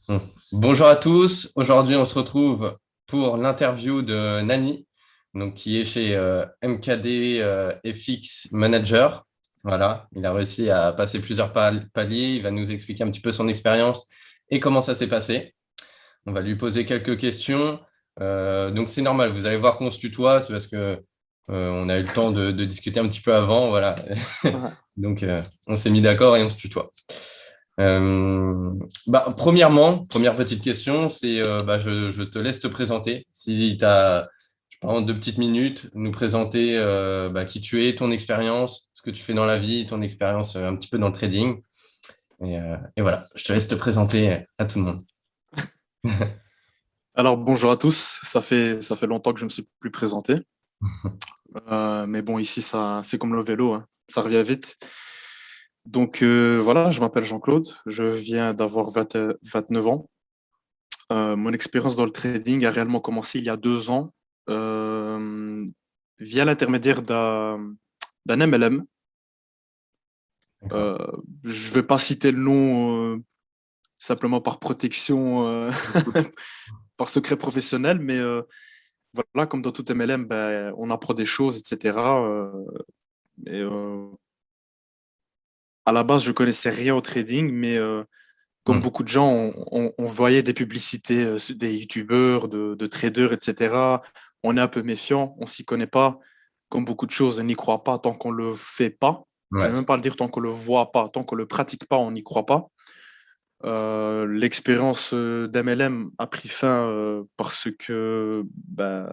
Bon. Bonjour à tous. Aujourd'hui, on se retrouve pour l'interview de Nani, donc qui est chez MKD FX Manager. Voilà, il a réussi à passer plusieurs paliers. Il va nous expliquer un petit peu son expérience et comment ça s'est passé. On va lui poser quelques questions. Donc c'est normal, vous allez voir qu'on se tutoie, c'est parce que on a eu le temps de discuter un petit peu avant, voilà. Ouais. Donc on s'est mis d'accord et on se tutoie. Euh, première petite question, c'est je te laisse te présenter. Si tu as, je pense, 2 petites minutes, nous présenter qui tu es, ton expérience, ce que tu fais dans la vie, ton expérience un petit peu dans le trading. Et voilà, je te laisse te présenter à tout le monde. Alors bonjour à tous, ça fait longtemps que je ne me suis plus présenté. Mais bon, ici, c'est comme le vélo, hein. Ça revient vite. Donc voilà, je m'appelle Jean-Claude, je viens d'avoir 29 ans. Mon expérience dans le trading a réellement commencé il y a 2 ans euh, via l'intermédiaire d'un MLM. D'accord. Euh, je ne vais pas citer le nom simplement par protection, par secret professionnel, mais voilà, comme dans tout MLM, ben, on apprend des choses, etc. Et, à la base, je connaissais rien au trading, mais comme Hmm. beaucoup de gens, on voyait des publicités des youtubeurs, de traders, etc. On est un peu méfiant, on s'y connaît pas. Comme beaucoup de choses, on n'y croit pas tant qu'on le fait pas. Je ne Ouais. vais même pas le dire tant qu'on le voit pas, tant qu'on le pratique pas, on n'y croit pas. L'expérience d'MLM a pris fin parce que ben,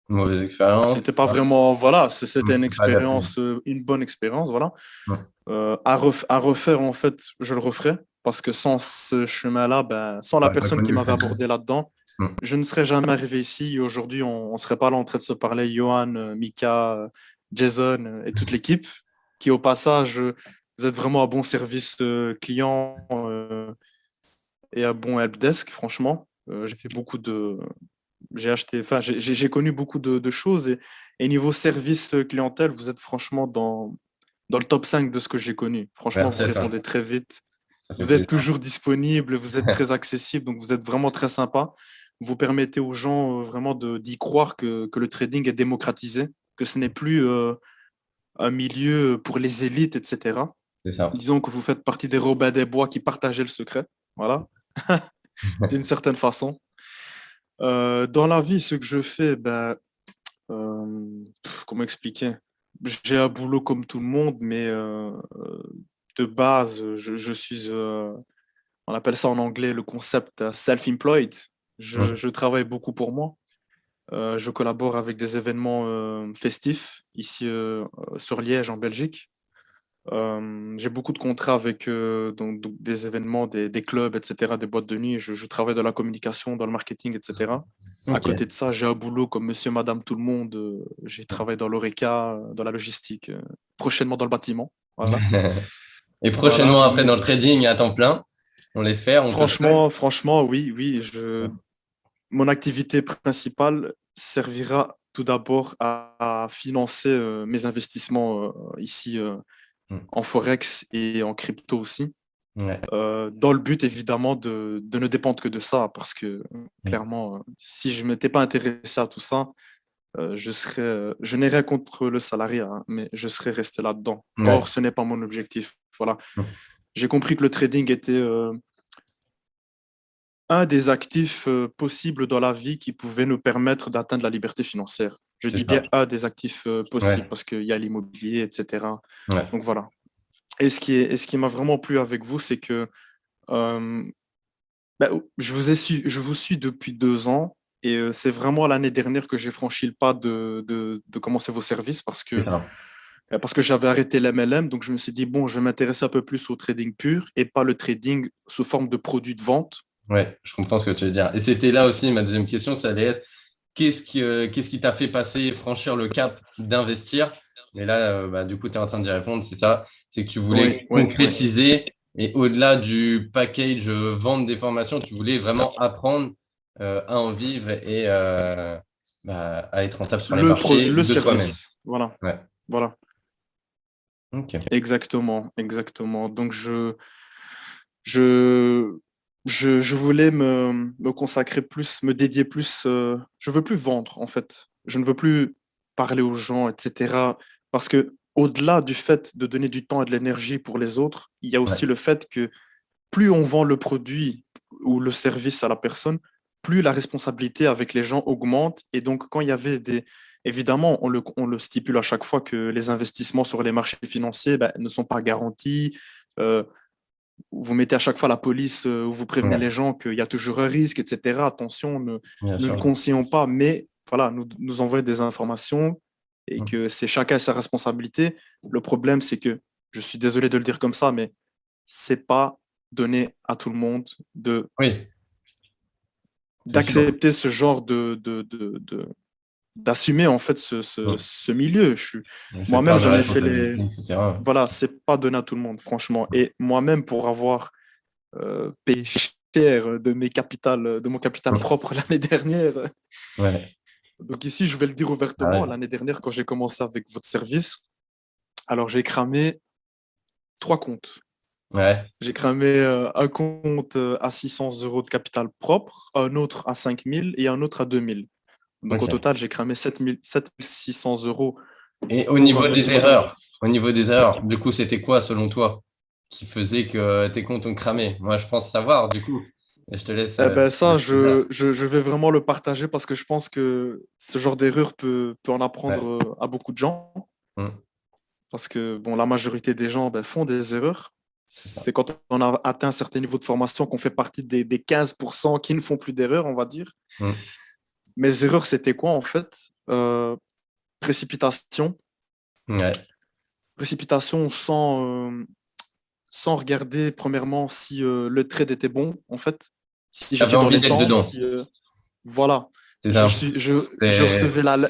Mauvaise expérience. c'était pas vraiment, voilà, c'était une C'est pas adapté. expérience, une bonne expérience, voilà. Hmm. À refaire, en fait, je le referais parce que sans ce chemin-là, ben, sans la Ouais, pas personne qui connu. m'avait abordé là-dedans, Hmm. je ne serais jamais arrivé ici. Et aujourd'hui, on ne serait pas là en train de se parler, Johan, Mika, Jason et toute l'équipe qui, au passage, vous êtes vraiment à bon service client et à bon helpdesk, franchement. J'ai fait beaucoup de, j'ai acheté, enfin, j'ai connu beaucoup de choses et niveau service clientèle, vous êtes franchement dans le top 5 de ce que j'ai connu. Franchement, Merci vous à toi. répondez très vite, Ça fait vous êtes plaisir. toujours disponible, vous êtes très accessible, donc vous êtes vraiment très sympa. Vous permettez aux gens vraiment d'y croire que le trading est démocratisé, que ce n'est plus un milieu pour les élites, etc. C'est ça. Disons que vous faites partie des Robins des Bois qui partageaient le secret, voilà, d'une certaine façon. Dans la vie, ce que je fais, ben, comment expliquer? J'ai un boulot comme tout le monde, mais de base, je suis, on appelle ça en anglais le concept self-employed. Hmm. Je travaille beaucoup pour moi. Je collabore avec des événements festifs ici sur Liège, en Belgique. J'ai beaucoup de contrats avec donc des événements, des clubs, etc., des boîtes de nuit. Je travaille dans la communication, dans le marketing, etc. À Ok. côté de ça, j'ai un boulot comme monsieur, madame, tout le monde. J'ai travaillé dans l'ORECA, dans la logistique, prochainement dans le bâtiment. Voilà. Et Voilà. prochainement, après, dans le trading à temps plein, on l'espère, on te souhaite. Franchement, oui, oui. Mon activité principale servira tout d'abord à financer mes investissements ici Hmm. en Forex et en crypto aussi. Ouais. Dans le but évidemment de ne dépendre que de ça, parce que Hmm. clairement, si je ne m'étais pas intéressé à tout ça, je n'ai rien contre le salariat, hein, mais je serais resté là-dedans. Ouais. Or, ce n'est pas mon objectif. Voilà. Hmm. J'ai compris que le trading était un des actifs possibles dans la vie qui pouvait nous permettre d'atteindre la liberté financière. Je C'est dis ça. bien un des actifs possibles Ouais. parce qu'il y a l'immobilier, etc. Ouais. Donc voilà. Et ce qui m'a vraiment plu avec vous, c'est que euh, ben, je vous suis depuis 2 ans et c'est vraiment l'année dernière que j'ai franchi le pas de commencer vos services C'est ça. parce que j'avais arrêté l'MLM. Donc je me suis dit, bon, je vais m'intéresser un peu plus au trading pur et pas le trading sous forme de produit de vente. Ouais, je comprends ce que tu veux dire. Et c'était là aussi ma deuxième question, ça allait être qu'est-ce qui t'a fait passer, franchir le cap d'investir? Mais là, du coup, tu es en train d'y répondre, c'est ça, c'est que tu voulais Oui, oui, oui. concrétiser et au-delà du package vente des formations, tu voulais vraiment apprendre à en vivre et à être rentable sur les marchés Le de toi-même. service. Voilà, Ouais, voilà. ok. Exactement, exactement. Donc je je voulais me consacrer plus, me dédier plus. Je veux plus vendre, en fait. Je ne veux plus parler aux gens, etc. Parce que au-delà du fait de donner du temps et de l'énergie pour les autres, il y a Ouais, aussi le fait que plus on vend le produit ou le service à la personne, plus la responsabilité avec les gens augmente. Et donc, quand il y avait des... Évidemment, on le stipule à chaque fois que les investissements sur les marchés financiers ben, ne sont pas garantis. Euh, vous mettez à chaque fois la police, ou vous prévenez les ouais, gens qu'il y a toujours un risque, etc. Attention, bien nous ne sûr. conseillons pas, mais voilà, nous envoyer des informations et que c'est chacun sa responsabilité. Le problème, c'est que, je suis désolé de le dire comme ça, mais c'est pas donné à tout le monde Oui, c'est sûr. d'accepter ce genre d'assumer en fait ce milieu. Cette Moi-même, part de j'en ai fait les... responsabilité, etc. Voilà, c'est pas donné à tout le monde, franchement. Et moi-même, pour avoir payé cher de mon capital propre l'année dernière. Ouais, Donc ici, je vais le dire ah ouvertement, ouais, l'année dernière, quand j'ai commencé avec votre service, alors j'ai cramé 3 comptes. ouais, J'ai cramé un compte à 600 euros de capital propre, un autre à 5 000 et un autre à 2 000. Donc au ok. total, j'ai cramé 7 600 euros Et pour grosso modo. au niveau des erreurs, du coup, c'était quoi selon toi qui faisait que tes comptes ont cramé? Moi, je pense savoir, du coup. Et je te laisse. Eh ben Je ça, te laisse dire. je vais vraiment le partager parce que je pense que ce genre d'erreur peut en apprendre Ouais, à beaucoup de gens. hum, Parce que bon, la majorité des gens ben, font des erreurs. c'est ça. C'est quand on a atteint un certain niveau de formation qu'on fait partie des 15% qui ne font plus d'erreurs, on va dire. Hum, Mes erreurs, c'était quoi en fait? Précipitation. ouais. Précipitation sans regarder premièrement si le trade était bon, en fait. Si J'avais j'étais dans envie les d'être temps, dedans. si... voilà. C'est ça. Je C'est recevais ouais.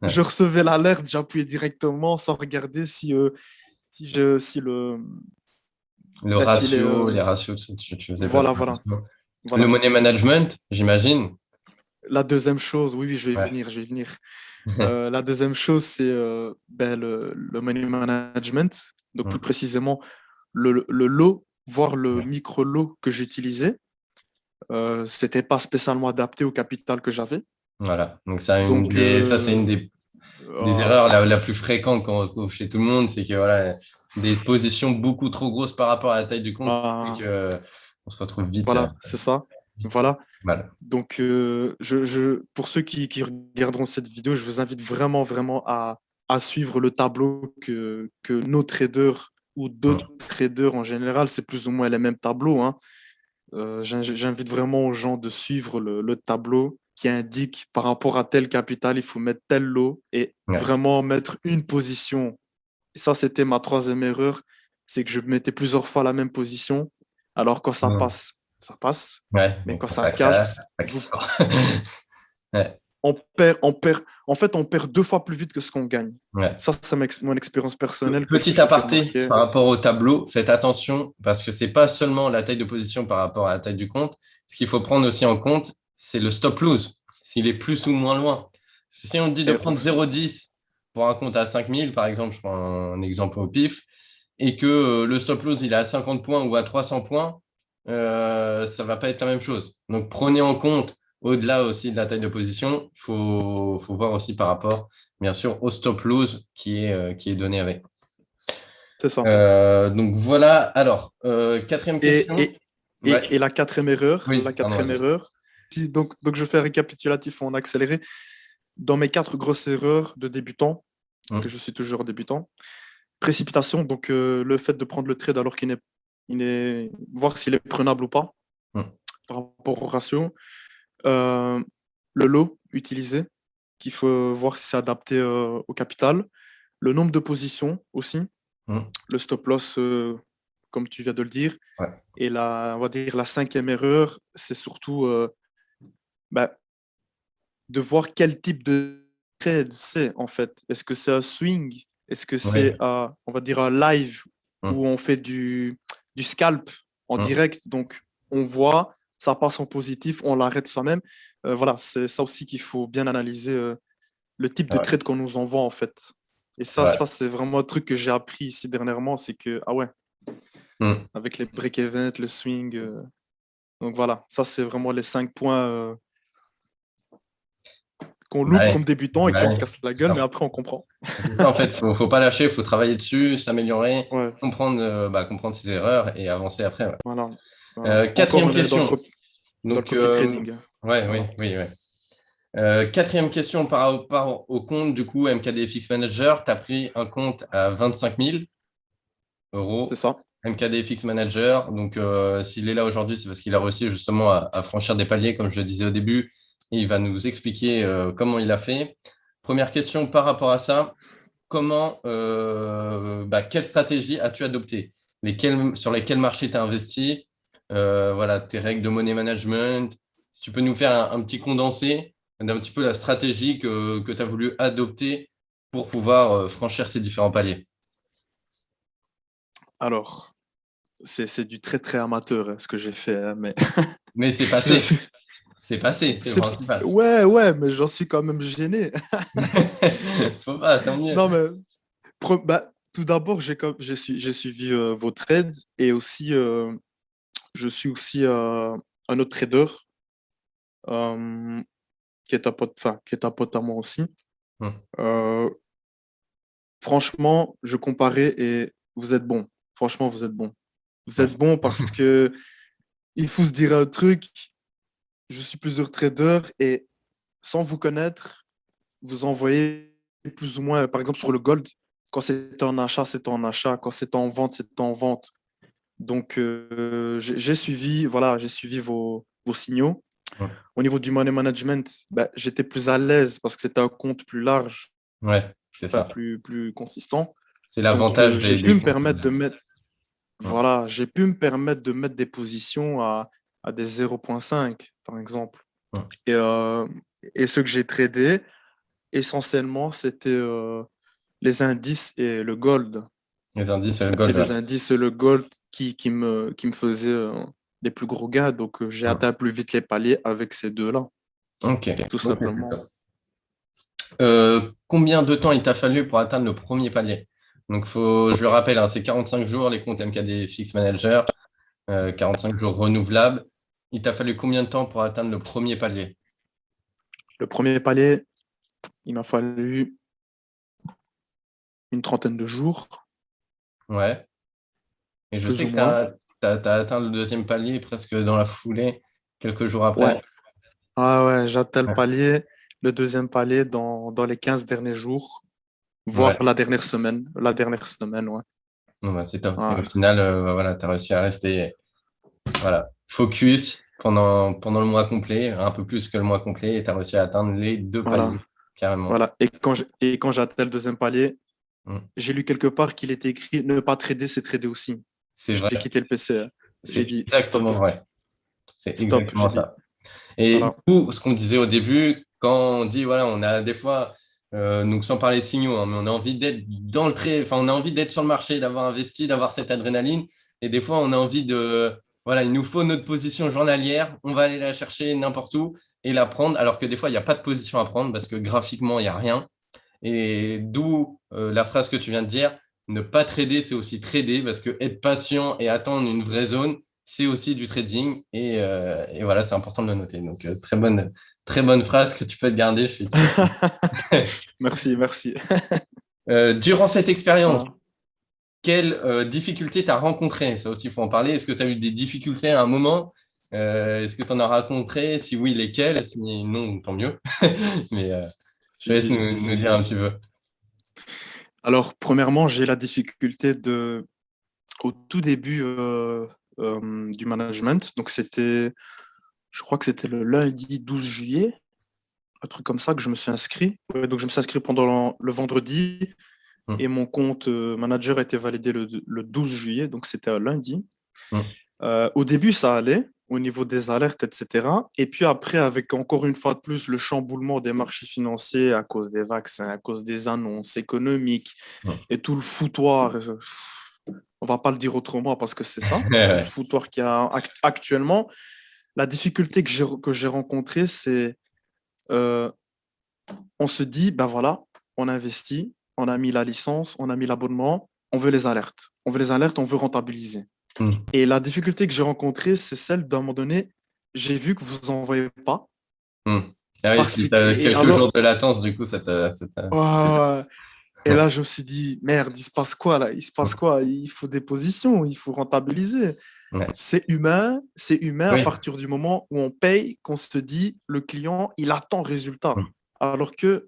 je recevais l'alerte, j'appuyais directement sans regarder si le, Le bah, si les, ratio, les ratios, tu faisais pas ça voilà, voilà, attention. Le voilà. money management, j'imagine. La deuxième chose, oui, oui, je vais y Ouais. venir, je vais y venir. La deuxième chose, c'est ben, le money management. Donc, plus Hum, précisément, le lot, voire le ouais. micro-lot que j'utilisais. C'était pas spécialement adapté au capital que j'avais. Voilà. Donc, Donc, ça, c'est une des erreurs la plus fréquentes quand on se trouve chez tout le monde, c'est que voilà, des positions beaucoup trop grosses par rapport à la taille du compte, ce qui fait ah, que on se retrouve vite, voilà, c'est ça. vite Voilà. mal. Donc, pour ceux qui regarderont cette vidéo, je vous invite vraiment, vraiment à suivre le tableau que nos traders ou d'autres Hum, traders en général, c'est plus ou moins les mêmes tableaux, hein. J'invite vraiment aux gens de suivre le tableau qui indique par rapport à tel capital, il faut mettre tel lot et ouais. vraiment mettre une position. Et ça, c'était ma troisième erreur, c'est que je mettais plusieurs fois la même position. Alors, quand Hum, ça passe. ouais. Mais Donc, quand quand ça ça casse, casse, ça sort. Ouais. en fait, on perd 2 fois plus vite que ce qu'on gagne. Ouais. Ça, c'est mon expérience personnelle Petit que j'ai aparté remarqué. par rapport au tableau, faites attention parce que c'est pas seulement la taille de position par rapport à la taille du compte. Ce qu'il faut prendre aussi en compte, c'est le stop lose, s'il est plus ou moins loin. Si on te dit de Et, prendre 0,10 pour un compte à 5000, par exemple, je prends un exemple au pif, et que le stop loss il est à 50 points ou à 300 points, ça va pas être la même chose. Donc prenez en compte, au-delà aussi de la taille de position, faut voir aussi par rapport, bien sûr, au stop loss qui est donné avec. c'est ça. Donc voilà, alors, quatrième Et, question. et, Ouais, et la oui, pardon, quatrième vas-y. erreur, donc je fais un récapitulatif en accéléré. Dans mes 4 grosses erreurs de débutant, que Hum, je suis toujours débutant, précipitation, donc le fait de prendre le trade alors voir s'il est prenable ou pas hum, par rapport au ratio. Euh, le lot utilisé, qu'il faut voir si c'est adapté au capital. Le nombre de positions aussi, hum, le stop loss, comme tu viens de le dire. ouais, Et on va dire la cinquième erreur, c'est surtout bah, de voir quel type de trade c'est en fait. Est-ce que c'est un swing? Est-ce que c'est, oui, on va dire, un live hum, où on fait du scalp en hum, direct? Donc, on voit, ça passe en positif, on l'arrête soi-même. Voilà, c'est ça aussi qu'il faut bien analyser, le type de ouais, trade qu'on nous envoie en fait. Et ça ouais, c'est vraiment un truc que j'ai appris ici dernièrement, c'est que, ah ouais, hum. avec les break-events, le swing, Donc voilà, ça c'est vraiment les 5 points qu'on loupe Ouais, comme débutant et qu'on se ouais, casse la c'est gueule, mais ça. après on comprend. C'est ça, en fait, faut pas lâcher, faut travailler dessus, s'améliorer, Ouais, comprendre ses erreurs et avancer après. Ouais. voilà. Voilà. Encore, Quatrième on est question. dans le Donc, copy trading. ouais, oui, Voilà, oui, oui. Quatrième question par rapport au compte, du coup, MKDFX Manager, tu as pris un compte à 25 000 c'est euros. ça. MKDFX Manager, donc s'il est là aujourd'hui, c'est parce qu'il a réussi justement à franchir des paliers, comme je le disais au début, et il va nous expliquer comment il a fait. Première question par rapport à ça, quelle stratégie as-tu adopté? Sur lesquels marchés tu as investi? Voilà, tes règles de money management. Si tu peux nous faire un petit condensé d'un petit peu la stratégie que tu as voulu adopter pour pouvoir franchir ces différents paliers. Alors, c'est du très très amateur ce que j'ai fait, hein, mais Mais c'est je passé, suis. c'est passé, c'est le principal. Ouais, ouais, mais j'en suis quand même gêné. Faut pas, tant mieux. Non, mais tout d'abord, j'ai suivi vos trades et aussi, je suis aussi un autre trader euh, qui est un pote, enfin, qui est un pote à moi aussi. Hmm. Euh, Franchement, je comparais et vous êtes bon. Franchement, vous êtes bon. Vous êtes Merci. bon parce que il faut se dire un truc. Je suis plusieurs traders et sans vous connaître, vous envoyez plus ou moins, par exemple, sur le gold, quand c'est en achat, c'est en achat. Quand c'est en vente, c'est en vente. Donc, j'ai suivi, voilà, j'ai suivi vos signaux. Hmm. Au niveau du money management, ben, j'étais plus à l'aise parce que c'était un compte plus large, Ouais, c'est enfin, ça. plus consistant. C'est Donc, l'avantage j'ai pu des me comptes. permettre de mettre, Hmm. voilà, j'ai pu me permettre de mettre des positions à des 0,5, par exemple. Hmm. Et, euh, et ce que j'ai tradé, essentiellement, c'était les indices et le gold. Les indices et le C'est gold, ouais. les indices et le gold qui me faisaient les plus gros gains. Donc, j'ai Hmm. atteint plus vite les paliers avec ces deux-là, Ok, tout ok, c'est simplement. top. Combien de temps il t'a fallu pour atteindre le premier palier? Donc, je le rappelle, hein, c'est 45 jours les comptes MKD Fix Manager, 45 jours renouvelables. Il t'a fallu combien de temps pour atteindre le premier palier? Le premier palier, il m'a fallu une trentaine de jours, Ouais. Et je plus sais ou que tu moins. as, atteint le deuxième palier presque dans la foulée, quelques jours Ouais, après. ah ouais, j'atteins le Ouais. palier, le deuxième palier dans les 15 derniers jours, voire Ouais. la dernière semaine. La dernière semaine, ouais. Bon, bah, c'est top. Et au Ouais. final, voilà, tu as réussi à rester voilà, focus pendant le mois complet, un peu plus que le mois complet, et tu as réussi à atteindre les deux Voilà, paliers, carrément. voilà. Et quand j'atteins le deuxième palier, Mm. j'ai lu quelque part qu'il était écrit ne pas trader, c'est trader aussi. C'est J'ai vrai, quitté le PC, hein. J'ai c'est dit stop, exactement vrai. C'est stop. exactement J'ai dit ça. Et du voilà, coup, ce qu'on disait au début, quand on dit, voilà, on a des fois, donc sans parler de signaux, hein, mais on a envie d'être dans le trait, enfin, on a envie d'être sur le marché, d'avoir investi, d'avoir cette adrénaline. Et des fois, on a envie voilà, il nous faut notre position journalière, on va aller la chercher n'importe où et la prendre, alors que des fois, il n'y a pas de position à prendre parce que graphiquement, il n'y a rien. Et d'où la phrase que tu viens de dire, ne pas trader, c'est aussi trader, parce que être patient et attendre une vraie zone, c'est aussi du trading. Et voilà, c'est important de le noter. Donc, très bonne phrase que tu peux te garder. Je suis très... merci, merci. Durant cette expérience, Voilà. quelles difficultés tu as rencontrées? Ça aussi, il faut en parler. Est-ce que tu as eu des difficultés à un moment? Est-ce que tu en as rencontré? Si oui, lesquelles? Si non, tant mieux. Mais je te Si, laisse si, si, nous si, dire si. un petit peu. Alors, premièrement, j'ai la difficulté au tout début du management. Donc, je crois que c'était le lundi 12 juillet, un truc comme ça que je me suis inscrit. Ouais, donc, je me suis inscrit pendant le vendredi Hum, et mon compte manager a été validé le 12 juillet, donc c'était un lundi. hum. Au début, ça allait au niveau des alertes, etc. Et puis après, avec encore une fois de plus le chamboulement des marchés financiers à cause des vaccins, à cause des annonces économiques Hum. et tout le foutoir, on va pas le dire autrement parce que c'est ça, tout le Ouais. foutoir qu'il y a actuellement, la difficulté que j'ai rencontrée, c'est euh, on se dit, ben voilà, on investit, on a mis la licence, on a mis l'abonnement, on veut les alertes. On veut les alertes, on veut rentabiliser. Hmm. Et la difficulté que j'ai rencontrée, c'est celle d'un moment donné, j'ai vu que vous en voyez pas. Hmm. Ah oui, Parce si que, tu as et quelques jours alors, de latence, du coup, ouais, et là, je me suis dit, merde, il se passe quoi là? Il se passe quoi? Il faut des positions, il faut rentabiliser. Ouais. C'est humain à Oui. partir du moment où on paye, qu'on se dit, le client, il attend le résultat. Hmm. Alors que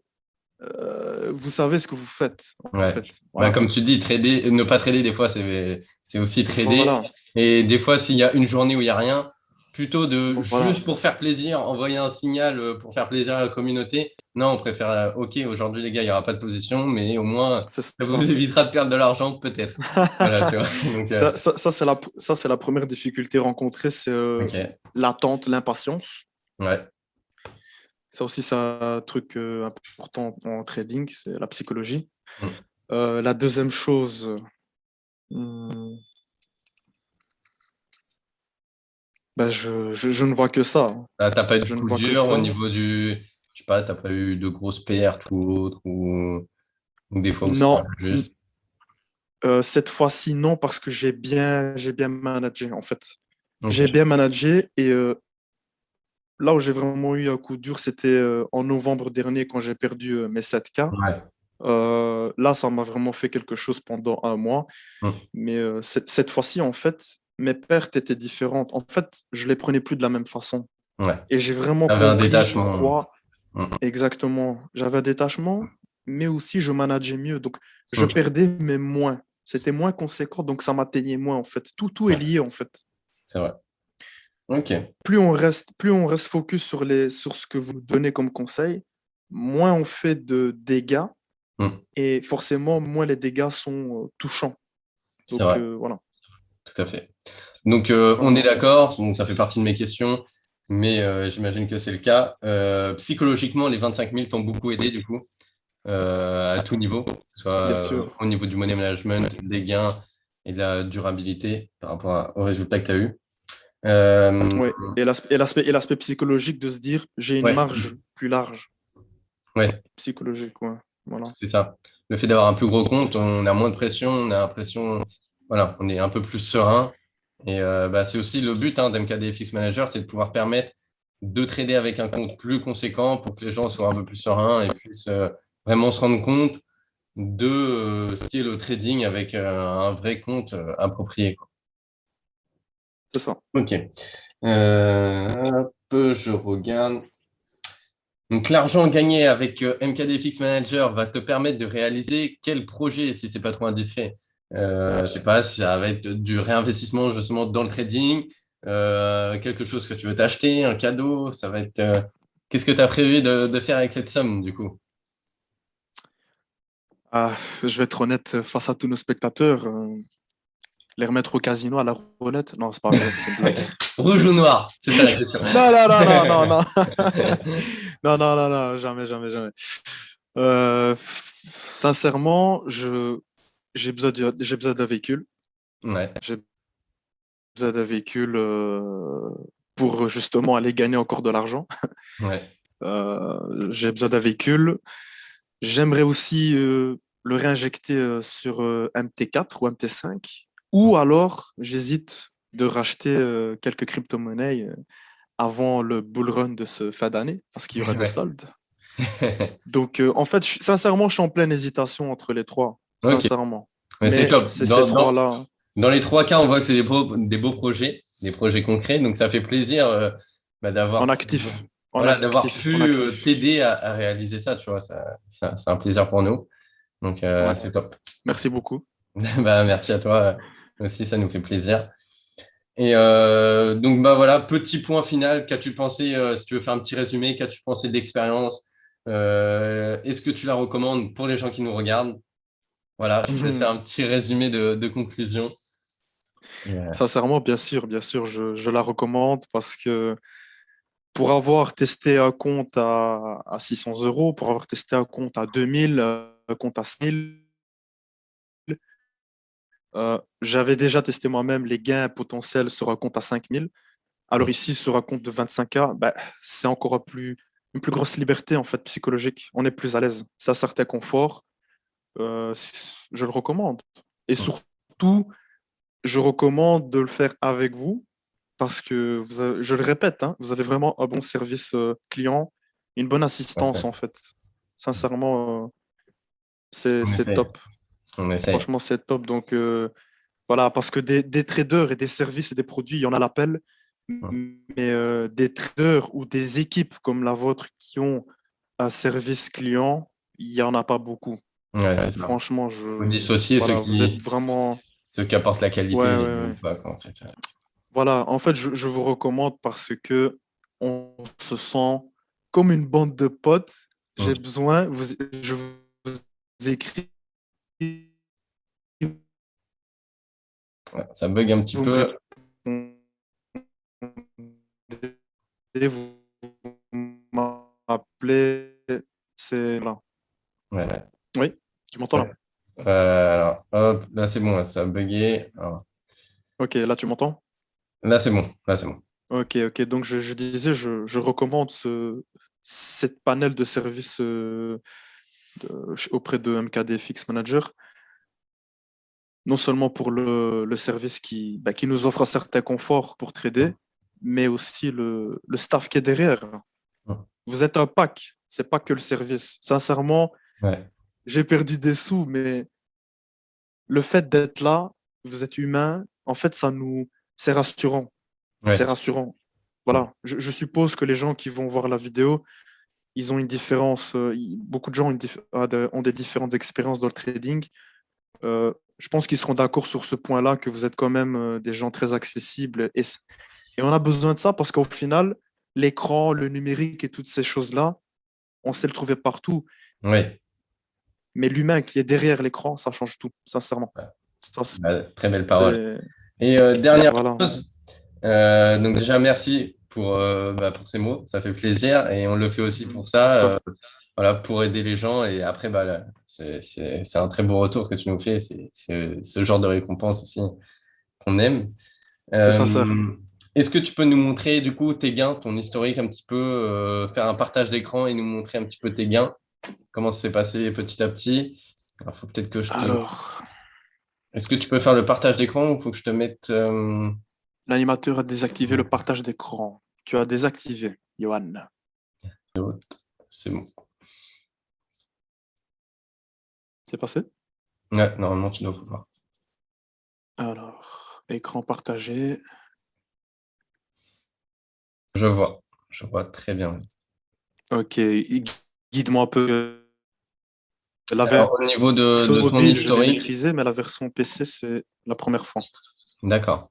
vous savez ce que vous faites, en Ouais. fait. Bah, Voilà. comme tu dis, trader, ne pas trader, des fois, c'est aussi trader. Voilà. Et des fois, s'il y a une journée où il n'y a rien, plutôt de Voilà. juste pour faire plaisir, envoyer un signal pour faire plaisir à la communauté. Non, on préfère, OK, aujourd'hui, les gars, il n'y aura pas de position, mais au moins, C'est ça vous ça. évitera de perdre de l'argent, peut-être. Voilà, tu vois. Donc, Ça, c'est la première difficulté rencontrée, c'est OK. l'attente, l'impatience. Ouais. Ça aussi, c'est un truc important en trading, c'est la psychologie. Hmm. La deuxième chose, hmm, ben je ne vois que ça, hein. Ah, t'as pas eu de Je ne coup vois que dur ça. au niveau je sais pas, t'as pas eu de grosses pertes ou autre, ou des fois où c'était un Non, peu juste. cette fois-ci, non, parce que j'ai bien managé, en fait. J'ai OK. bien managé et là où j'ai vraiment eu un coup dur, c'était en novembre dernier quand j'ai perdu mes 7K. Ouais. Là, ça m'a vraiment fait quelque chose pendant un mois. Hmm. Mais cette fois-ci, en fait, mes pertes étaient différentes. En fait, je les prenais plus de la même façon. Ouais. Et j'ai vraiment T'avais un compris détachement. pourquoi Hmm. exactement. J'avais un détachement, mais aussi je manageais mieux. Donc, je OK. perdais, mais moins. C'était moins conséquent, donc ça m'atteignait moins, en fait. Tout est Ouais, lié, en fait. c'est vrai. OK. Plus on reste focus sur ce que vous donnez comme conseil, moins on fait de dégâts Hmm. et forcément, moins les dégâts sont touchants. C'est Donc, vrai. voilà. Tout à fait. Donc, on est Voilà. d'accord. Donc, ça fait partie de mes questions, mais j'imagine que c'est le cas. Psychologiquement, les 25 000 t'ont beaucoup aidé, du coup, à tout niveau, que ce soit Bien sûr. au niveau du money management, des gains et de la durabilité par rapport aux résultats que tu as eu. Ouais. Et l'aspect psychologique de se dire, j'ai une Ouais, marge plus large ouais, psychologique. Ouais. Voilà. c'est ça. Le fait d'avoir un plus gros compte, on a moins de pression, on a l'impression, voilà, on est un peu plus serein. Et bah, c'est aussi le but d'MKDFX Manager, c'est de pouvoir permettre de trader avec un compte plus conséquent pour que les gens soient un peu plus sereins et puissent vraiment se rendre compte de ce qu'est le trading avec un vrai compte approprié, quoi. C'est ça. Ok. Hop, je regarde. Donc, l'argent gagné avec MKDFX Manager va te permettre de réaliser quel projet, si c'est pas trop indiscret. Je sais pas si ça va être du réinvestissement justement dans le trading, quelque chose que tu veux t'acheter, un cadeau, ça va être. Qu'est-ce que tu as prévu de faire avec cette somme, du coup? Ah, je vais être honnête face à tous nos spectateurs. Les remettre au casino à la roulette? Non, c'est pas vrai, c'est une blague. Rouge ou noir? C'est ça la question. Non, non, non, non, non, non. Non, non, non, non, jamais, jamais, jamais. Sincèrement, j'ai besoin d'un véhicule. Ouais, J'ai besoin d'un véhicule pour justement aller gagner encore de l'argent. ouais, J'ai besoin d'un véhicule. J'aimerais aussi le réinjecter sur MT4 ou MT5. Ou alors, j'hésite de racheter quelques crypto-monnaies avant le bull run de ce fin d'année, parce qu'il y aura des ouais. soldes. Donc, en fait, sincèrement, je suis en pleine hésitation entre les trois, Ok, sincèrement. mais c'est Mais top. c'est ces trois-là Dans les trois cas, on voit que c'est des beaux projets, des projets concrets. Donc, ça fait plaisir bah, en d'avoir actif, en voilà, d'avoir actif, en pu actif. t'aider à réaliser ça. Tu vois, c'est un plaisir pour nous. Donc, Ouais, c'est top. merci beaucoup. Bah, merci à toi aussi, ça nous fait plaisir. Et donc, bah, voilà, petit point final. Qu'as-tu pensé, si tu veux faire un petit résumé, qu'as-tu pensé de l'expérience? Est-ce que tu la recommandes pour les gens qui nous regardent? Voilà, je te laisse faire un petit résumé de conclusion. Et, Sincèrement, bien sûr, je la recommande parce que pour avoir testé un compte à 600 euros, pour avoir testé un compte à 2000, un compte à 1000, j'avais déjà testé moi-même les gains potentiels sur un compte à 5000. Alors ici, sur un compte de 25K, bah, c'est encore une plus grosse liberté en fait psychologique. On est plus à l'aise. C'est un certain confort. Je le recommande. Et surtout, je recommande de le faire avec vous parce que, je le répète, hein, vous avez vraiment un bon service client, une bonne assistance Parfait. en fait. Sincèrement, c'est On c'est essaye. top. On essaye. Franchement, c'est top. Donc, voilà, parce que des traders et des services et des produits, il y en a l'appel. Mais des traders ou des équipes comme la vôtre qui ont un service client, il n'y en a pas beaucoup. Ouais, c'est ça. Franchement, Faut dissocier voilà, vous êtes vraiment. ceux qui apportent la Ouais, qualité et les ouais, ouais. autres pas, quoi, en fait. Voilà, en fait, je vous recommande parce que on se sent comme une bande de potes. J'ai Mm. besoin, je vous écris, Ouais, ça bug un petit vous me peu. répondez, vous m'appelez, c'est voilà. Ouais, ouais. Oui, tu m'entends Ouais. là? Alors, hop, là c'est bon, là, ça a bugué. Alors, Ok, là tu m'entends? là c'est bon, là c'est bon. Ok, ok. Donc je disais, je recommande cette panel de services auprès de MKD Fix Manager, non seulement pour le service qui nous offre un certain confort pour trader, mais aussi le staff qui est derrière. Mm. Vous êtes un pack, c'est pas que le service. Sincèrement, Ouais, j'ai perdu des sous, mais le fait d'être là, vous êtes humain, en fait, c'est rassurant. C'est ouais. rassurant. Mm. Voilà. Je suppose que les gens qui vont voir la vidéo, ils ont une différence. Beaucoup de gens ont des différentes expériences dans le trading. Je pense qu'ils seront d'accord sur ce point-là, que vous êtes quand même des gens très accessibles. Et on a besoin de ça parce qu'au final, l'écran, le numérique et toutes ces choses-là, on sait le trouver partout. Ouais. Mais l'humain qui est derrière l'écran, ça change tout, sincèrement. Ouais. Ça, Bah, très belle parole. c'est... Et dernière Voilà. chose, donc déjà merci pour ces mots, ça fait plaisir et on le fait aussi pour ça, Quoi. voilà, pour aider les gens et après bah, là, c'est un très beau retour que tu nous fais, c'est ce genre de récompense aussi qu'on aime. C'est sincère. Euh, Est-ce que tu peux nous montrer du coup tes gains, ton historique un petit peu, faire un partage d'écran et nous montrer un petit peu tes gains, comment ça s'est passé petit à petit? Alors, faut peut-être que je te... Alors, Est-ce que tu peux faire le partage d'écran ou faut que je te mette... l'animateur a désactivé le partage d'écran. Tu as désactivé, Johan. C'est bon. C'est passé? Ouais, normalement, tu dois pouvoir. Alors, écran partagé. Je vois très bien. Ok, guide-moi un peu. La Alors, au niveau version de ton mobile, je l'ai historique, maîtrisée, mais la version PC, c'est la première fois. d'accord.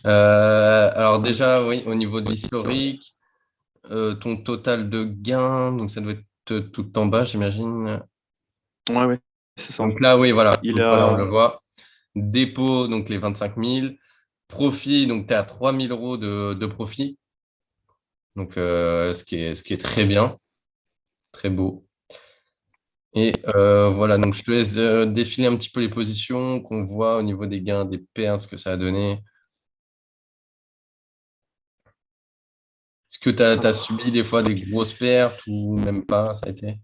Alors déjà, oui, au niveau de l'historique, ton total de gains, donc ça doit être tout en bas, j'imagine. Ouais, ouais, c'est ça. Donc là, oui, voilà. Il Donc voilà, on le a. voit. Dépôt, donc les 25 000. Profit, donc tu es à 3 000 € de profit. Donc ce qui est très bien, très beau. Et voilà, donc je te laisse défiler un petit peu les positions qu'on voit au niveau des gains, des pertes, ce que ça a donné. Est-ce que tu as subi Alors, des fois des grosses pertes ou même pas, ça a été?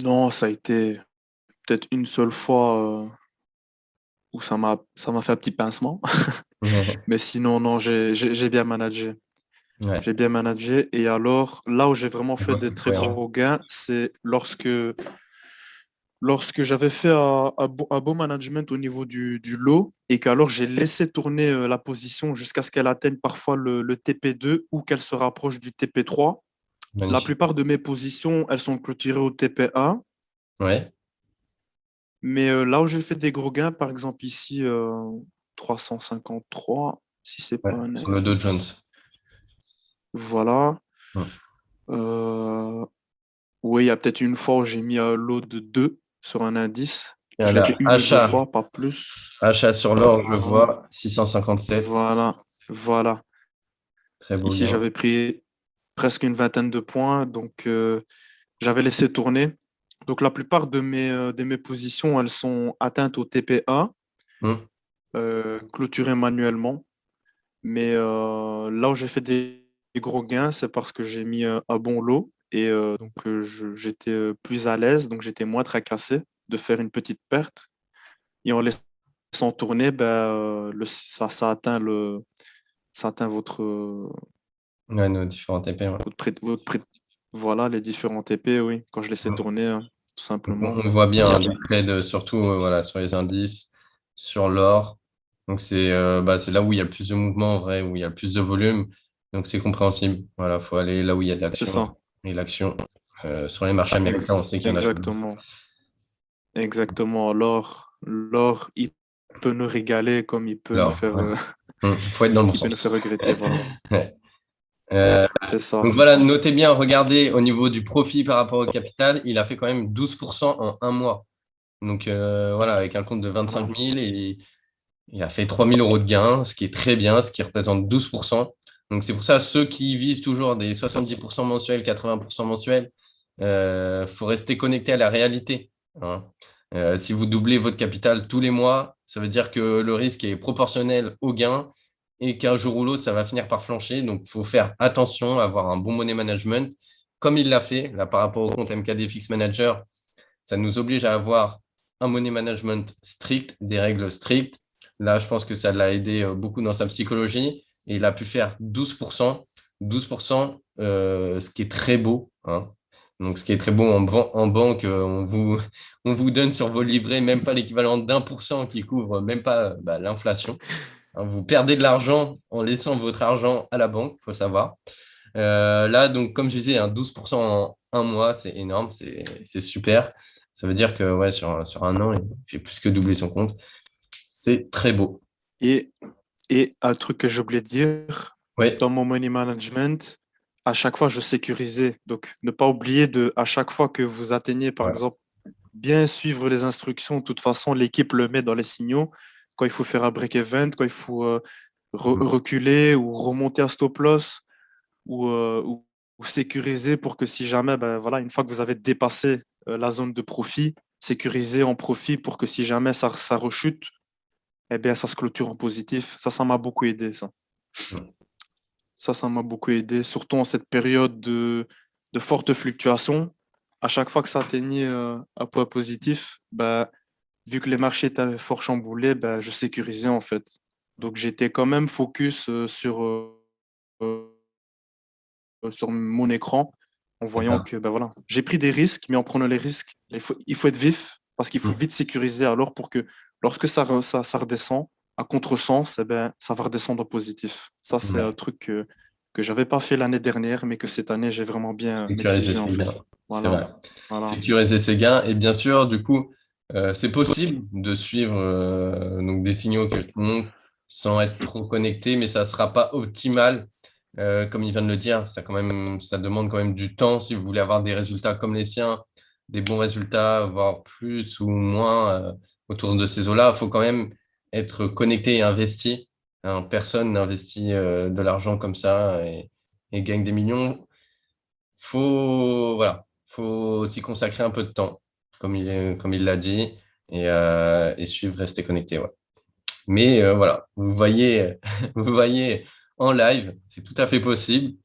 non, ça a été peut-être une seule fois où ça m'a fait un petit pincement. Mais sinon, non, j'ai bien managé. Ouais, J'ai bien managé. Et alors, là où j'ai vraiment je fait vois que des c'est très cohérent. gros gains, c'est lorsque j'avais fait un beau management au niveau du lot et qu'alors j'ai laissé tourner la position jusqu'à ce qu'elle atteigne parfois le TP2 ou qu'elle se rapproche du TP3. La Magnifique. plupart de mes positions, elles sont clôturées au TP1. Ouais, Mais là où j'ai fait des gros gains, par exemple ici, 353, si c'est ouais, pas un sur le Dow Jones. indice. Voilà. Hmm. Euh, oui, il y a peut-être une fois où j'ai mis un lot de 2 sur un indice. Et Je l'ai là, fait une ou deux fois, pas plus. achat sur l'or, je Voilà. vois 657. Voilà. Voilà. Très beau Ici, gain. j'avais pris presque une vingtaine de points, donc j'avais laissé tourner. Donc la plupart de mes positions, elles sont atteintes au TP1, Hmm. clôturées manuellement. Mais là où j'ai fait des gros gains, c'est parce que j'ai mis un bon lot et donc j'étais plus à l'aise, donc j'étais moins tracassé de faire une petite perte. Et en laissant tourner, ça atteint Ouais, nos différents TP. Ouais. voilà, les différents TP, oui, quand je laissais Mm. tourner, hein, tout Donc, simplement. on voit bien Il y hein, a- des trades, surtout voilà, sur les indices, sur l'or. Donc, c'est là où il y a le plus de mouvement, en vrai, où il y a le plus de volume. Donc, c'est compréhensible. Voilà, il faut aller là où il y a de C'est l'action. ça. Et l'action, sur les marchés américains, on sait qu'il y en a plus. Exactement. Exactement. L'or, il peut nous régaler comme il peut nous Alors, faire, il faut être dans le bon il peut nous faire sens. regretter. Voilà. Ouais. Euh, C'est ça, donc c'est voilà, ça. notez bien, regardez au niveau du profit par rapport au capital, il a fait quand même 12% en un mois. Donc voilà, avec un compte de 25 Voilà. 000, et il a fait 3 000 euros de gain, ce qui est très bien, ce qui représente 12%. Donc c'est pour ça, ceux qui visent toujours des 70% mensuels, 80% mensuels, faut rester connecté à la réalité. Hein. Si vous doublez votre capital tous les mois, ça veut dire que le risque est proportionnel au gain et qu'un jour ou l'autre, ça va finir par flancher. Donc il faut faire attention, avoir un bon money management, comme il l'a fait, là par rapport au compte MKD Fix Manager. Ça nous oblige à avoir un money management strict, des règles strictes. Là, je pense que ça l'a aidé beaucoup dans sa psychologie et il a pu faire 12%, 12%, ce qui est très beau. Hein. Donc, ce qui est très beau en banque, on vous donne sur vos livrets même pas l'équivalent d'1% qui couvre même pas l'inflation. Hein, vous perdez de l'argent en laissant votre argent à la banque, il faut savoir. Là, donc, comme je disais, un 12% en un mois, c'est énorme, c'est super. Ça veut dire que ouais, sur un an, il fait plus que doubler son compte. C'est très beau. Et, et un truc que j'ai oublié de dire, Oui, dans mon money management, à chaque fois, je sécurisais. Donc, ne pas oublier à chaque fois que vous atteignez, par voilà. exemple, bien suivre les instructions. De toute façon, l'équipe le met dans les signaux. Quand il faut faire un break-even, quand il faut reculer ou remonter à stop loss ou sécuriser pour que si jamais, ben, voilà, une fois que vous avez dépassé la zone de profit, sécuriser en profit pour que si jamais ça rechute, eh bien, ça se clôture en positif. Ça m'a beaucoup aidé, ça. Ça m'a beaucoup aidé, surtout en cette période de forte fluctuation. À chaque fois que ça atteignait un point positif, ben, vu que les marchés étaient fort chamboulés, ben, je sécurisais en fait. Donc j'étais quand même focus euh, sur mon écran en C'est voyant ça. que ben, voilà, j'ai pris des risques, mais en prenant les risques, il faut être vif parce qu'il faut vite sécuriser alors pour que lorsque ça redescend à contresens, eh ben, ça va redescendre au positif. Ça, c'est un Ouais. truc que je n'avais pas fait l'année dernière, mais que cette année, j'ai vraiment bien Sécuriser maîtrisé en ses gains, fait. c'est Voilà, vrai. voilà. Sécuriser ses gains. Et bien sûr, du coup, c'est possible de suivre donc des signaux quelconques sans être trop connecté, mais ça ne sera pas optimal. Comme il vient de le dire, ça demande quand même du temps si vous voulez avoir des résultats comme les siens, des bons résultats, voire plus ou moins autour de ces eaux-là. Il faut quand même être connecté et investi. Hein, personne n'investit de l'argent comme ça et gagne des millions. Voilà, faut s'y consacrer un peu de temps, comme il l'a dit, et suivre, rester connecté. Ouais. Mais voilà, vous voyez, vous voyez en live, c'est tout à fait possible.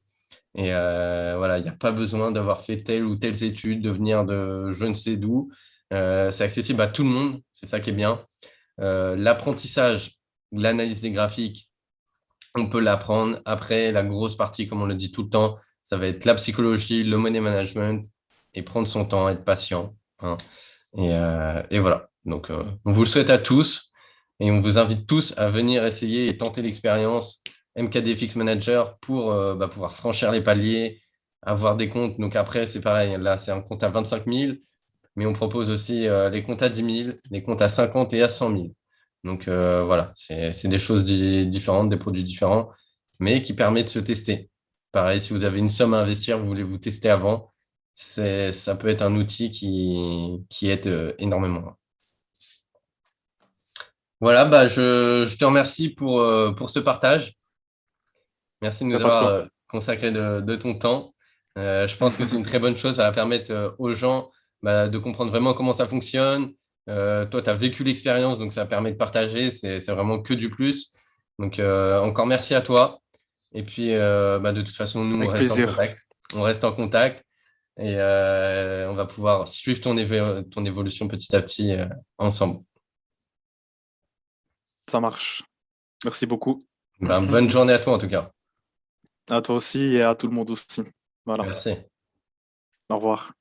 Et voilà, il n'y a pas besoin d'avoir fait telle ou telle étude, de venir de je ne sais d'où. C'est accessible à tout le monde, c'est ça qui est bien. L'apprentissage, l'analyse des graphiques, on peut l'apprendre. Après, la grosse partie, comme on le dit tout le temps, ça va être la psychologie, le money management et prendre son temps, être patient. Hein. Et voilà. Donc, on vous le souhaite à tous et on vous invite tous à venir essayer et tenter l'expérience MKDFX Manager pour pouvoir franchir les paliers, avoir des comptes. Donc, après, c'est pareil. Là, c'est un compte à 25 000, mais on propose aussi les comptes à 10 000, les comptes à 50 et à 100 000. Donc voilà, c'est des choses différentes, des produits différents, mais qui permettent de se tester. Pareil, si vous avez une somme à investir, vous voulez vous tester avant, ça peut être un outil qui aide énormément. Voilà, je te remercie pour ce partage. Merci de Il n'y nous a pas de avoir quoi. consacré de ton temps. Je pense que c'est une très bonne chose. Ça va permettre aux gens de comprendre vraiment comment ça fonctionne. Toi, tu as vécu l'expérience, donc ça permet de partager. C'est vraiment que du plus. Donc, encore merci à toi. Et puis, de toute façon, nous, on Avec reste en plaisir. contact. On reste en contact et on va pouvoir suivre ton évolution petit à petit ensemble. Ça marche. Merci beaucoup. Ben, bonne journée à toi en tout cas. À toi aussi et à tout le monde aussi. Voilà. Merci. Au revoir.